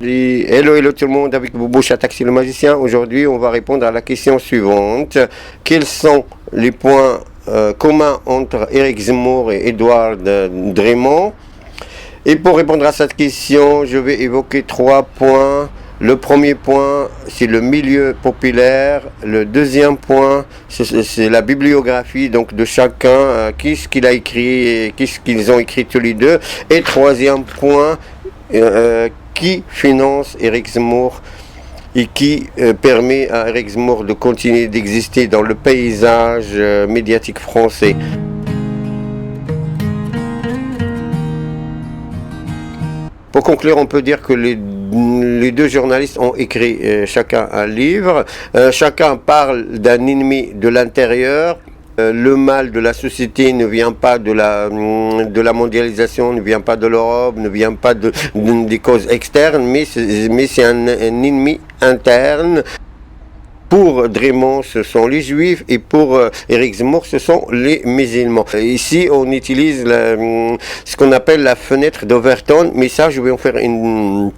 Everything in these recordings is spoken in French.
Hello tout le monde, avec Bobo Chataxi le magicien. Aujourd'hui, on va répondre à la question suivante. Quels sont les points communs entre Éric Zemmour et Édouard Dremont? Et pour répondre à cette question, je vais évoquer 3 points. Le premier point, c'est le milieu populaire. Le deuxième point, c'est la bibliographie donc de chacun, qu'est-ce qu'il a écrit, qu'est-ce qu'ils ont écrit tous les deux. Et troisième point, qui finance Éric Zemmour et qui permet à Éric Zemmour de continuer d'exister dans le paysage médiatique français. Pour conclure, on peut dire que les deux journalistes ont écrit chacun un livre. Chacun parle d'un ennemi de l'intérieur. Le mal de la société ne vient pas de la mondialisation, ne vient pas de l'Europe, ne vient pas des causes externes, mais c'est un ennemi interne. Pour Dremont, ce sont les Juifs, et pour Éric Zemmour, ce sont les musulmans. Ici, on utilise ce qu'on appelle la fenêtre d'Overton, mais ça, je vais en faire une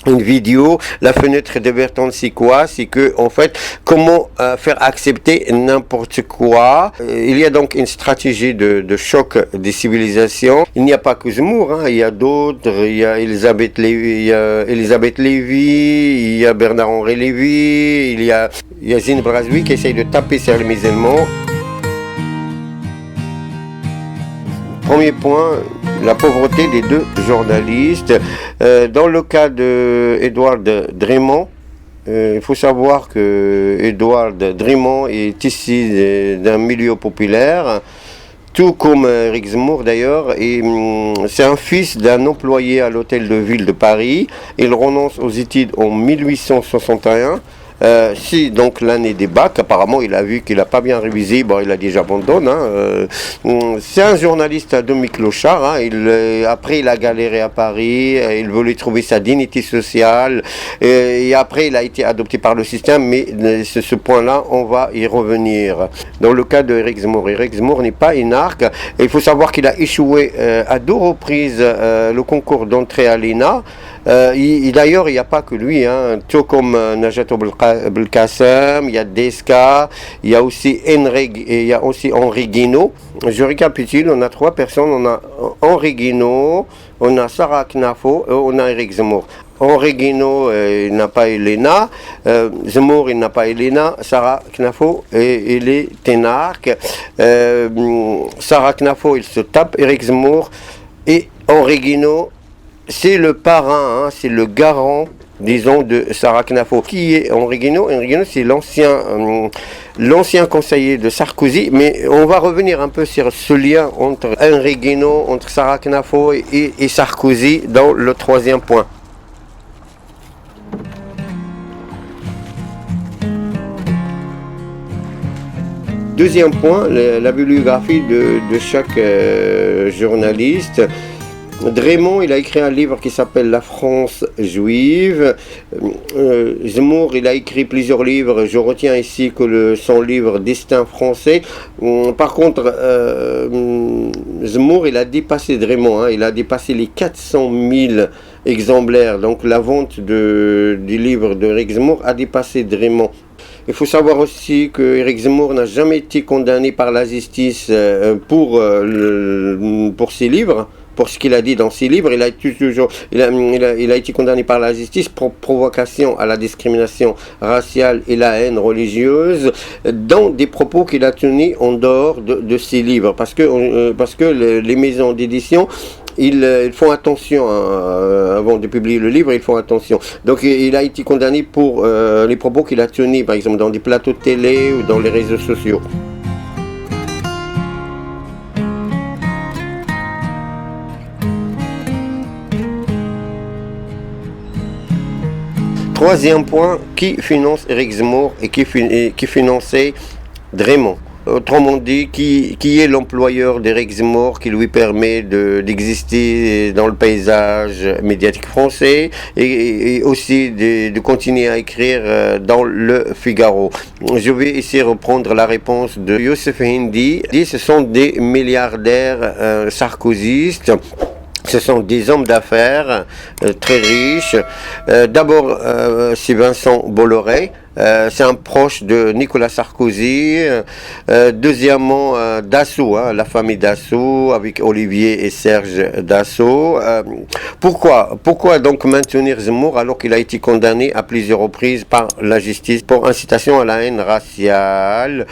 vidéo. La fenêtre d'Overton, c'est quoi? C'est que, en fait, comment faire accepter n'importe quoi. Il y a donc une stratégie de choc des civilisations. Il n'y a pas que Zemmour, hein. Il y a d'autres. Il y a Elisabeth Lévy, il y a Bernard-Henri Lévy, il y a Yazine Brazoui qui essaye de taper sur les musulmans. Premier point, la pauvreté des deux journalistes. Dans le cas de Édouard Dremont, il faut savoir que Édouard Dremont est issu d'un milieu populaire, tout comme Éric Zemmour d'ailleurs, et c'est un fils d'un employé à l'hôtel de ville de Paris. Il renonce aux études en 1861. Si donc l'année des bacs, apparemment il a vu qu'il n'a pas bien révisé, bon il a déjà abandonné. C'est un journaliste à demi-clochard, hein. Après il a galéré à Paris, il voulait trouver sa dignité sociale, et après il a été adopté par le système, mais ce point-là on va y revenir. Dans le cas de Éric Zemmour n'est pas énarque. Il faut savoir qu'il a échoué à 2 reprises le concours d'entrée à l'ENA. D'ailleurs, il n'y a pas que lui, hein. Tout comme Najat Belkacem, il y a Desca, il y a aussi Henri Guinaud. Je récapitule, on a 3 personnes, on a Henri Guinaud, on a Sarah Knafo et on a Éric Zemmour. Henri Guinaud, il n'a pas Elena, Zemmour, il n'a pas Elena, Sarah Knafo, il est énarque. Sarah Knafo, il se tape Éric Zemmour, et Henri Guinaud, c'est le parrain, hein, c'est le garant, disons, de Sarah Knafo. Qui est Henri Guinaud? Henri Guinaud, c'est l'ancien conseiller de Sarkozy, mais on va revenir un peu sur ce lien entre Henri Guinaud, entre Sarah Knafo et Sarkozy dans le 3e point. Deuxième point, la bibliographie de chaque journaliste. Dremont, il a écrit un livre qui s'appelle La France juive. Zemmour, il a écrit plusieurs livres. Je retiens ici que son livre Destin français. Par contre, Zemmour, il a dépassé Dremont, hein. Il a dépassé les 400 000 exemplaires. Donc la vente du livre d'Éric Zemmour a dépassé Dremont. Il faut savoir aussi que Éric Zemmour n'a jamais été condamné par la justice pour ses livres. Pour ce qu'il a dit dans ses livres, il a été condamné par la justice pour provocation à la discrimination raciale et la haine religieuse dans des propos qu'il a tenus en dehors de ses livres, parce que les maisons d'édition, ils font attention, hein, avant de publier le livre, ils font attention. Donc il a été condamné pour les propos qu'il a tenus, par exemple dans des plateaux de télé ou dans les réseaux sociaux. Troisième point, qui finance Éric Zemmour et qui finançait Dremont? Autrement dit, qui est l'employeur d'Éric Zemmour qui lui permet d'exister dans le paysage médiatique français et aussi de continuer à écrire dans le Figaro. Je vais essayer de reprendre la réponse de Youssef Indy. Ce sont des milliardaires sarkozystes. Ce sont des hommes d'affaires très riches. D'abord, c'est Vincent Bolloré. C'est un proche de Nicolas Sarkozy. Deuxièmement, Dassault, hein, la famille Dassault, avec Olivier et Serge Dassault. Pourquoi donc maintenir Zemmour alors qu'il a été condamné à plusieurs reprises par la justice pour incitation à la haine raciale?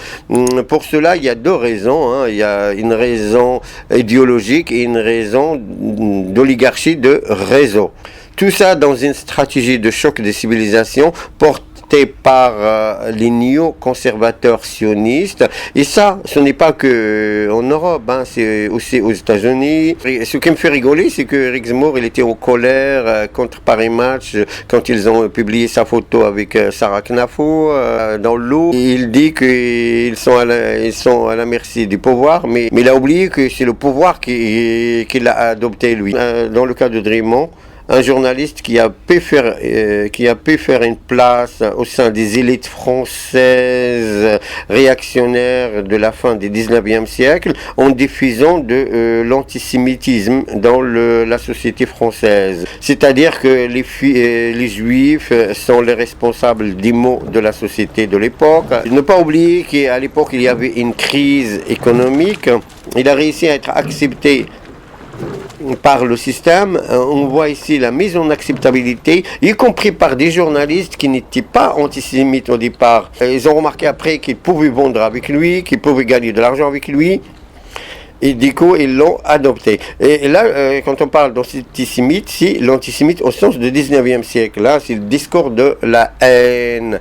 Pour cela, il y a deux raisons. Hein. Il y a une raison idéologique et une raison d'oligarchie de réseau. Tout ça dans une stratégie de choc des civilisations portée par les néo-conservateurs sionistes. Et ça, ce n'est pas que en Europe, hein, c'est aussi aux États-Unis. Et ce qui me fait rigoler, c'est que Eric Zemmour, il était en colère contre Paris Match quand ils ont publié sa photo avec Sarah Knafo dans l'eau. Il dit qu'ils sont à la merci du pouvoir, mais il a oublié que c'est le pouvoir qui l'a adopté lui. Dans le cas de Dremont, un journaliste qui a pu faire une place au sein des élites françaises réactionnaires de la fin du 19e siècle en diffusant de l'antisémitisme dans la société française. C'est-à-dire que les juifs sont les responsables des maux de la société de l'époque. Ne pas oublier qu'à l'époque il y avait une crise économique. Il a réussi à être accepté par le système. On voit ici la mise en acceptabilité, y compris par des journalistes qui n'étaient pas antisémites au départ. Ils ont remarqué après qu'ils pouvaient vendre avec lui, qu'ils pouvaient gagner de l'argent avec lui, et du coup ils l'ont adopté. Et là, quand on parle d'antisémite, c'est l'antisémite au sens du 19e siècle. Là, c'est le discours de la haine.